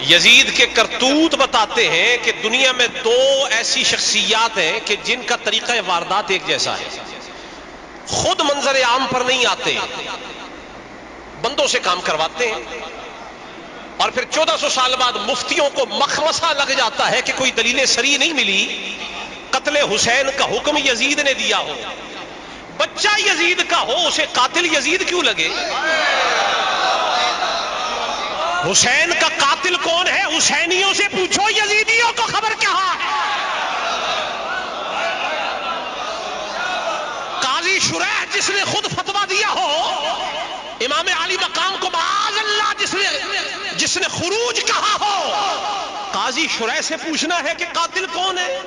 یزید کے کرتوت بتاتے ہیں کہ دنیا میں دو ایسی شخصیات ہیں کہ جن کا طریقہ واردات ایک جیسا ہے، خود منظر عام پر نہیں آتے، بندوں سے کام کرواتے ہیں، اور پھر 1400 سال بعد مفتیوں کو مخمصہ لگ جاتا ہے کہ کوئی دلیل صریح نہیں ملی، قتل حسین کا حکم یزید نے دیا ہو، بچہ یزید کا ہو، اسے قاتل یزید کیوں لگے؟ حسین کا قاتل کون ہے؟ حسینیوں سے پوچھو، یزیدیوں کو خبر کہاں ہے؟ قاضی شریح جس نے خود فتویٰ دیا ہو، امام علی مقام کو معاذ اللہ جس نے خروج کہا ہو، قاضی شریح سے پوچھنا ہے کہ قاتل کون ہے؟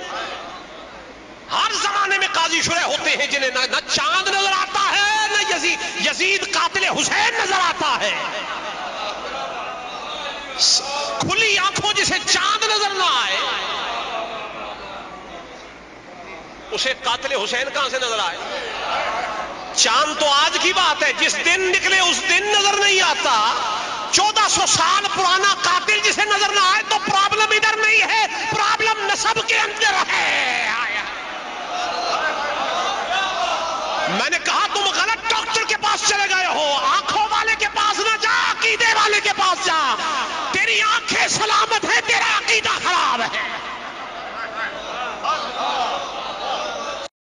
ہر زمانے میں قاضی شریح ہوتے ہیں جنہیں نہ چاند نظر آتا ہے نہ یزید قاتل حسین نظر آتا ہے، کھلی آنکھوں جسے چاند نظر نہ آئے اسے قاتل حسین کہاں سے نظر آئے؟ چاند تو آج کی بات ہے، جس دن نکلے اس دن نظر نہیں آتا، 1400 سال پرانا قاتل جسے نظر نہ آئے تو پرابلم ادھر نہیں ہے،